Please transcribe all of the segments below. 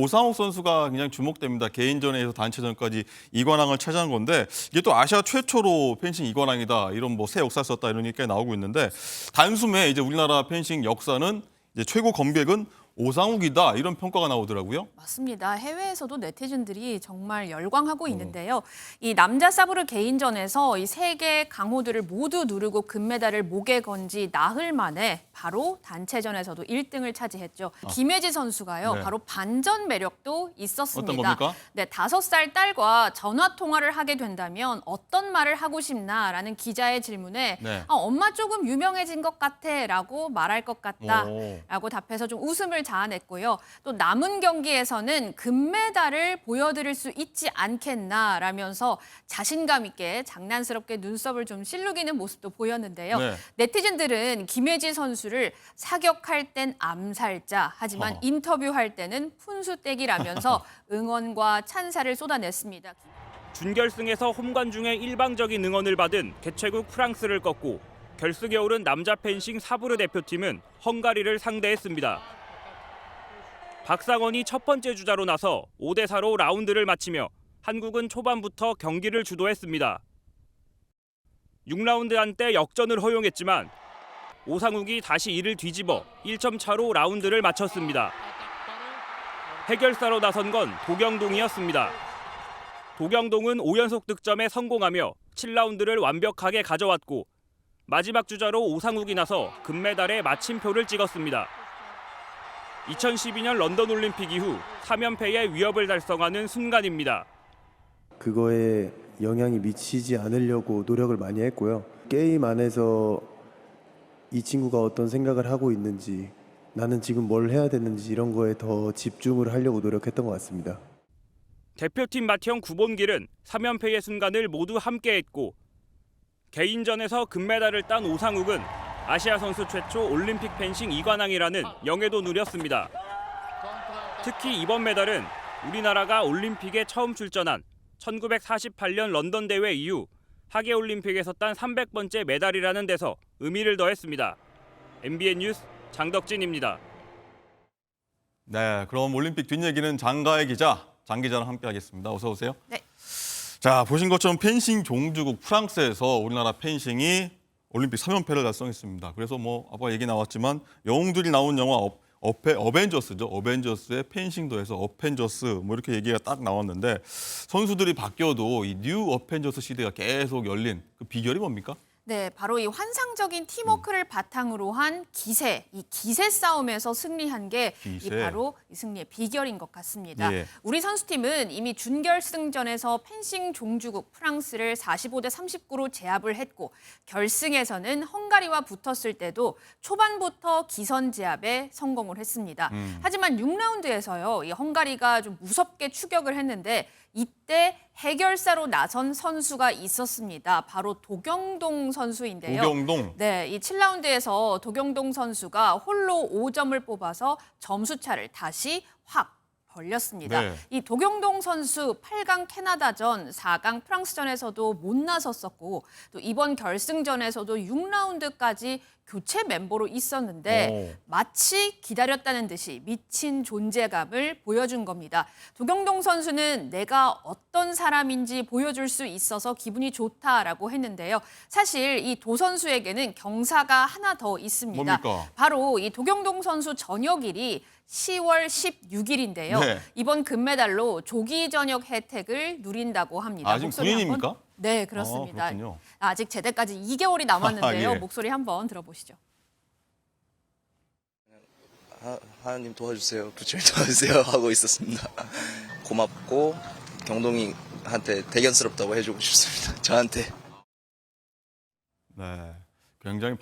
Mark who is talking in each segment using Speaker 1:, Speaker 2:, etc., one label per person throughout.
Speaker 1: 오상욱 선수가 그냥 주목됩니다. 개인전에서 단체전까지 2관왕을 차지한 건데 이게 또 아시아 최초로 펜싱 2관왕이다. 이런 뭐 새 역사 썼다 이런 얘기가 나오고 있는데 단숨에 이제 우리나라 펜싱 역사는 이제 최고 검객은 오상욱이다 이런 평가가 나오더라고요.
Speaker 2: 맞습니다. 해외에서도 네티즌들이 정말 열광하고 있는데요. 이 남자 사브르 개인전에서 이 세계 강호들을 모두 누르고 금메달을 목에 건지 나흘 만에 바로 단체전에서도 1등을 차지했죠. 김혜지 선수가요.
Speaker 1: 네.
Speaker 2: 바로 반전 매력도 있었습니다.
Speaker 1: 어떤 겁니까?
Speaker 2: 네, 5살 딸과 전화 통화를 하게 된다면 어떤 말을 하고 싶나라는 기자의 질문에
Speaker 1: 네.
Speaker 2: 엄마 조금 유명해진 것 같아라고 말할 것 같다라고 답해서 좀 웃음을 자아냈고요. 또 남은 경기에서는 금메달을 보여드릴 수 있지 않겠나라면서 자신감 있게 장난스럽게 눈썹을 좀 실룩이는 모습도 보였는데요.
Speaker 1: 네.
Speaker 2: 네티즌들은 김혜지 선수를 사격할 땐 암살자, 하지만 인터뷰할 때는 푼수떼기라면서 응원과 찬사를 쏟아냈습니다.
Speaker 3: 준결승에서 홈관중의 일방적인 응원을 받은 개최국 프랑스를 꺾고 결승에 오른 남자 펜싱 사브르 대표팀은 헝가리를 상대했습니다. 박상원이 첫 번째 주자로 나서 5대4로 라운드를 마치며 한국은 초반부터 경기를 주도했습니다. 6라운드 한때 역전을 허용했지만 오상욱이 다시 이를 뒤집어 1점 차로 라운드를 마쳤습니다. 해결사로 나선 건 도경동이었습니다. 도경동은 5연속 득점에 성공하며 7라운드를 완벽하게 가져왔고 마지막 주자로 오상욱이 나서 금메달에 마침표를 찍었습니다. 2012년 런던 올림픽 이후 3연패의 위협을 달성하는 순간입니다.
Speaker 4: 그거에 영향이 미치지 않으려고 노력을 많이 했고요. 게임 안에서 이 친구가 어떤 생각을 하고 있는지, 나는 지금 뭘 해야 되는지 이런 거에 더 집중을 하려고 노력했던 것 같습니다.
Speaker 3: 대표팀 맏형 구본길은 3연패의 순간을 모두 함께했고 개인전에서 금메달을 딴 오상욱은 아시아 선수 최초 올림픽 펜싱 2관왕이라는 영예도 누렸습니다. 특히 이번 메달은 우리나라가 올림픽에 처음 출전한 1948년 런던 대회 이후 하계올림픽에서 딴 300번째 메달이라는 데서 의미를 더했습니다. MBN 뉴스 장덕진입니다.
Speaker 1: 네, 그럼 올림픽 뒷얘기는 장가혜 기자, 장 기자랑 함께하겠습니다. 어서 오세요.
Speaker 2: 네.
Speaker 1: 자, 보신 것처럼 펜싱 종주국 프랑스에서 우리나라 펜싱이 올림픽 3연패를 달성했습니다. 그래서 뭐 아까 얘기 나왔지만 영웅들이 나온 영화 어벤져스죠. 어벤져스의 펜싱도 해서 어펜져스 뭐 이렇게 얘기가 딱 나왔는데 선수들이 바뀌어도 이 뉴 어펜져스 시대가 계속 열린 그 비결이 뭡니까?
Speaker 2: 네, 바로 이 환상적인 팀워크를 바탕으로 한 기세, 이 기세 싸움에서 승리한 게
Speaker 1: 기세.
Speaker 2: 바로 이 승리의 비결인 것 같습니다.
Speaker 1: 예.
Speaker 2: 우리 선수팀은 이미 준결승전에서 펜싱 종주국 프랑스를 45대 39로 제압을 했고 결승에서는 헝가리와 붙었을 때도 초반부터 기선 제압에 성공을 했습니다. 하지만 6라운드에서요, 이 헝가리가 좀 무섭게 추격을 했는데 이때 해결사로 나선 선수가 있었습니다. 바로 도경동 선수인데요.
Speaker 1: 도경동.
Speaker 2: 네, 이 7라운드에서 도경동 선수가 홀로 5점을 뽑아서 점수차를 다시 확 벌렸습니다.
Speaker 1: 네.
Speaker 2: 이 도경동 선수 8강 캐나다전, 4강 프랑스전에서도 못 나섰었고 또 이번 결승전에서도 6라운드까지 교체 멤버로 있었는데 마치 기다렸다는 듯이 미친 존재감을 보여준 겁니다. 도경동 선수는 내가 어떤 사람인지 보여줄 수 있어서 기분이 좋다라고 했는데요. 사실 이 도 선수에게는 경사가 하나 더 있습니다.
Speaker 1: 뭡니까?
Speaker 2: 바로 이 도경동 선수 전역일이 10월 16일인데요.
Speaker 1: 네.
Speaker 2: 이번 금메달로 조기 전역 혜택을 누린다고 합니다.
Speaker 1: 아, 지금
Speaker 2: 목소리
Speaker 1: 군인입니까?
Speaker 2: 한번? 네, 그렇습니다.
Speaker 1: 아, 그렇군요.
Speaker 2: 아직 제대까지 2개월이 남았는데요.
Speaker 1: 예.
Speaker 2: 목소리 한번 들어보시죠.
Speaker 5: 하나님 도와주세요. 부처님 도와주세요 하고 있었습니다. 고맙고 경동이한테 대견스럽다고 해주고 싶습니다. 저한테.
Speaker 1: 네. 굉장히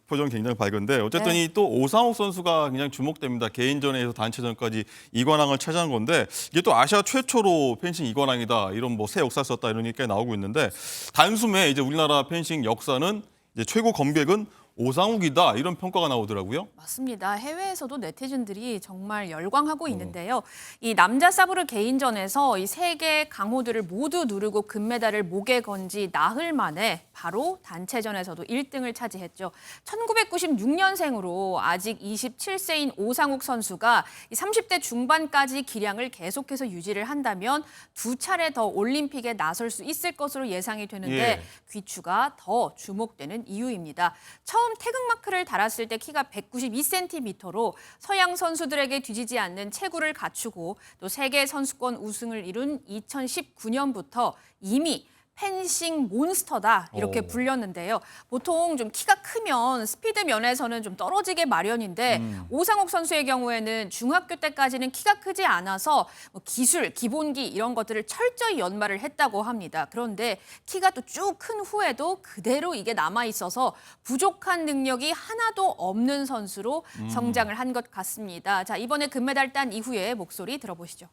Speaker 1: 표정 굉장히 밝은데 어쨌든
Speaker 2: 네.
Speaker 1: 이 또 오상욱 선수가 그냥 주목됩니다. 개인전에서 단체전까지 2관왕을 차지한 건데 이게 또 아시아 최초로 펜싱 2관왕이다. 이런 뭐 새 역사 썼다 이런 얘기가 나오고 있는데 단숨에 이제 우리나라 펜싱 역사는 이제 최고 검객은 오상욱이다 이런 평가가 나오더라고요.
Speaker 2: 맞습니다. 해외에서도 네티즌들이 정말 열광하고 있는데요. 이 남자 사브르 개인전에서 이 세 개 강호들을 모두 누르고 금메달을 목에 건지 나흘 만에 바로 단체전에서도 1등을 차지했죠. 1996년생으로 아직 27세인 오상욱 선수가 이 30대 중반까지 기량을 계속해서 유지를 한다면 두 차례 더 올림픽에 나설 수 있을 것으로 예상이 되는데
Speaker 1: 예.
Speaker 2: 귀추가 더 주목되는 이유입니다. 처음 태극마크를 달았을 때 키가 192cm로 서양 선수들에게 뒤지지 않는 체구를 갖추고 또 세계 선수권 우승을 이룬 2019년부터 이미 펜싱 몬스터다 이렇게
Speaker 1: 오.
Speaker 2: 불렸는데요. 보통 좀 키가 크면 스피드 면에서는 좀 떨어지게 마련인데 오상욱 선수의 경우에는 중학교 때까지는 키가 크지 않아서 뭐 기술, 기본기 이런 것들을 철저히 연마를 했다고 합니다. 그런데 키가 또 쭉 큰 후에도 그대로 이게 남아 있어서 부족한 능력이 하나도 없는 선수로 성장을 한 것 같습니다. 자, 이번에 금메달 딴 이후에 목소리 들어보시죠.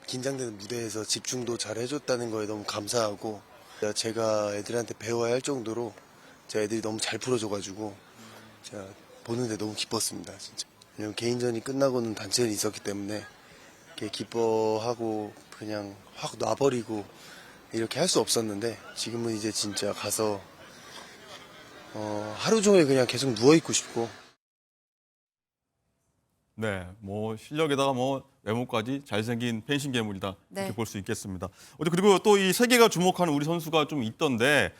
Speaker 4: 긴장되는 무대에서 집중도 잘 해줬다는 거에 너무 감사하고 제가 애들한테 배워야 할 정도로 제 애들이 너무 잘 풀어줘가지고 제가 보는데 너무 기뻤습니다, 진짜. 왜냐면 개인전이 끝나고는 단체전이 있었기 때문에 이렇게 기뻐하고 그냥 확 놔버리고 이렇게 할 수 없었는데 지금은 이제 진짜 가서 하루 종일 그냥 계속 누워있고 싶고
Speaker 1: 네, 뭐 실력에다가 뭐 외모까지 잘생긴 펜싱 괴물이다 이렇게
Speaker 2: 네.
Speaker 1: 볼 수 있겠습니다. 어제 그리고 또 이 세계가 주목하는 우리 선수가 좀 있던데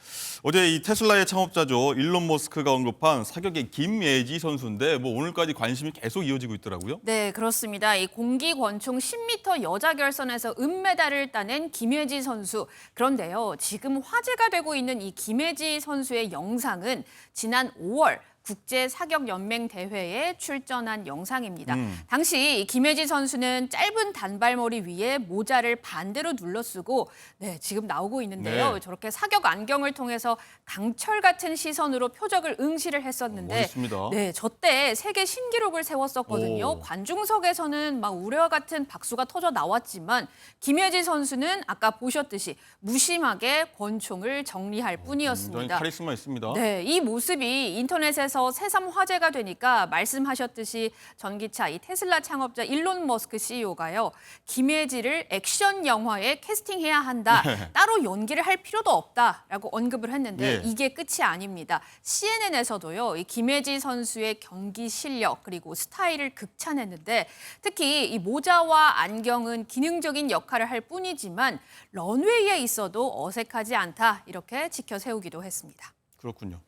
Speaker 1: 어제 이 테슬라의 창업자죠 일론 머스크가 언급한 사격의 김예지 선수인데 뭐 오늘까지 관심이 계속 이어지고 있더라고요.
Speaker 2: 네, 그렇습니다. 이 공기 권총 10m 여자 결선에서 은메달을 따낸 김예지 선수. 그런데요, 지금 화제가 되고 있는 이 김예지 선수의 영상은 지난 5월 국제사격연맹 대회에 출전한 영상입니다. 당시 이 김혜지 선수는 짧은 단발머리 위에 모자를 반대로 눌러 쓰고 네, 지금 나오고 있는데요.
Speaker 1: 네.
Speaker 2: 저렇게 사격 안경을 통해서 강철 같은 시선으로 표적을 응시를 했었는데
Speaker 1: 멋있습니다.
Speaker 2: 네, 저때 세계 신기록을 세웠었거든요.
Speaker 1: 오.
Speaker 2: 관중석에서는 막 우레와 같은 박수가 터져 나왔지만 김혜지 선수는 아까 보셨듯이 무심하게 권총을 정리할
Speaker 1: 굉장히
Speaker 2: 뿐이었습니다.
Speaker 1: 카리스마 있습니다.
Speaker 2: 네, 이 모습이 인터넷에서 새삼 화제가 되니까 말씀하셨듯이 전기차 이 테슬라 창업자 일론 머스크 CEO가요. 김혜지를 액션 영화에 캐스팅해야 한다. 따로 연기를 할 필요도 없다라고 언급을 했는데
Speaker 1: 예.
Speaker 2: 이게 끝이 아닙니다. CNN에서도요. 이 김혜지 선수의 경기 실력 그리고 스타일을 극찬했는데 특히 이 모자와 안경은 기능적인 역할을 할 뿐이지만 런웨이에 있어도 어색하지 않다. 이렇게 지켜세우기도 했습니다.
Speaker 1: 그렇군요.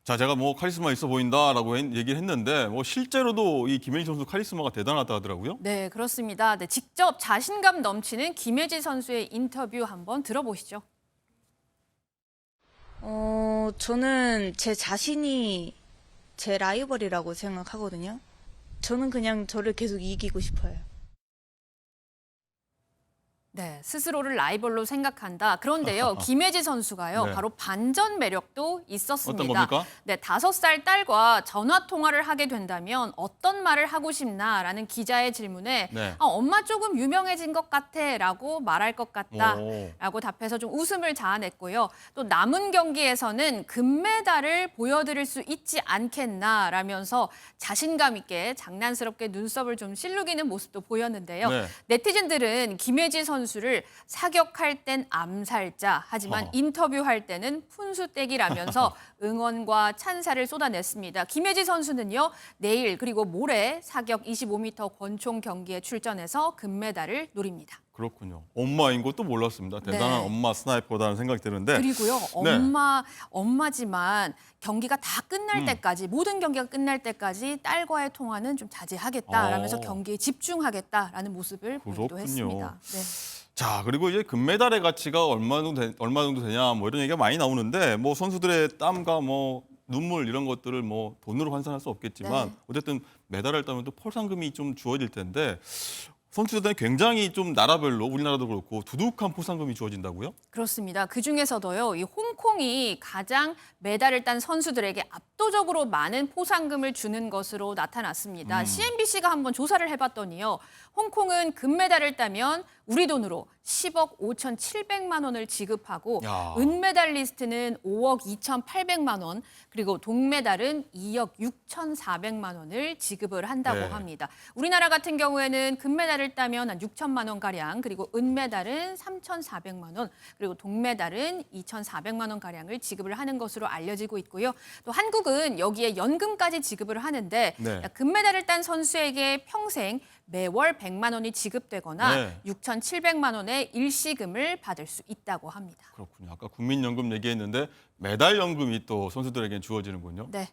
Speaker 1: 자, 제가 뭐 카리스마 있어 보인다라고 얘기를 했는데 뭐 실제로도 이 김혜지 선수 카리스마가 대단하다 하더라고요.
Speaker 2: 네, 그렇습니다. 네, 직접 자신감 넘치는 김혜지 선수의 인터뷰 한번 들어보시죠.
Speaker 6: 저는 제 자신이 제 라이벌이라고 생각하거든요. 저는 그냥 저를 계속 이기고 싶어요.
Speaker 2: 네, 스스로를 라이벌로 생각한다. 그런데요, 김혜지 선수가요,
Speaker 1: 네.
Speaker 2: 바로 반전 매력도 있었습니다.
Speaker 1: 어떤 겁니까?
Speaker 2: 네, 5살 딸과 전화 통화를 하게 된다면 어떤 말을 하고 싶나라는 기자의 질문에
Speaker 1: 네.
Speaker 2: 엄마 조금 유명해진 것 같아라고 말할 것
Speaker 1: 오.
Speaker 2: 같다라고 답해서 좀 웃음을 자아냈고요. 또 남은 경기에서는 금메달을 보여드릴 수 있지 않겠나라면서 자신감 있게 장난스럽게 눈썹을 좀 실룩이는 모습도 보였는데요.
Speaker 1: 네.
Speaker 2: 네티즌들은 김혜지 선수를 사격할 땐 암살자, 하지만 인터뷰할 때는 푼수떼기라면서 응원과 찬사를 쏟아냈습니다. 김혜지 선수는요, 내일 그리고 모레 사격 25m 권총 경기에 출전해서 금메달을 노립니다.
Speaker 1: 그렇군요. 엄마인 것도 몰랐습니다. 대단한
Speaker 2: 네.
Speaker 1: 엄마 스나이퍼다는 생각이 드는데
Speaker 2: 그리고요,
Speaker 1: 네.
Speaker 2: 엄마지만 경기가 다 끝날 때까지, 모든 경기가 끝날 때까지 딸과의 통화는 좀 자제하겠다라면서 경기에 집중하겠다라는 모습을 보이기도
Speaker 1: 그렇군요.
Speaker 2: 했습니다. 네.
Speaker 1: 자, 그리고 이제 금메달의 가치가 얼마 정도 되냐 뭐 이런 얘기가 많이 나오는데 뭐 선수들의 땀과 뭐 눈물 이런 것들을 뭐 돈으로 환산할 수 없겠지만
Speaker 2: 네.
Speaker 1: 어쨌든 메달을 따면 또 포상금이 좀 주어질 텐데 선수들은 굉장히 좀 나라별로 우리나라도 그렇고 두둑한 포상금이 주어진다고요?
Speaker 2: 그렇습니다. 그중에서도요, 이 홍콩이 가장 메달을 딴 선수들에게 압도적으로 많은 포상금을 주는 것으로 나타났습니다. CNBC가 한번 조사를 해봤더니요. 홍콩은 금메달을 따면 우리 돈으로 10억 5,700만 원을 지급하고
Speaker 1: 야.
Speaker 2: 은메달리스트는 5억 2,800만 원 그리고 동메달은 2억 6,400만 원을 지급을 한다고
Speaker 1: 네.
Speaker 2: 합니다. 우리나라 같은 경우에는 금메달을 따면 한 6천만 원 가량 그리고 은메달은 3,400만 원 그리고 동메달은 2,400만 원 가량을 지급을 하는 것으로 알려지고 있고요. 또 한국은 여기에 연금까지 지급을 하는데
Speaker 1: 네.
Speaker 2: 금메달을 딴 선수에게 평생 매월 100만 원이 지급되거나
Speaker 1: 네.
Speaker 2: 6,700만 원의 일시금을 받을 수 있다고 합니다.
Speaker 1: 그렇군요. 아까 국민연금 얘기했는데 메달 연금이 또 선수들에게 주어지는군요.
Speaker 2: 네.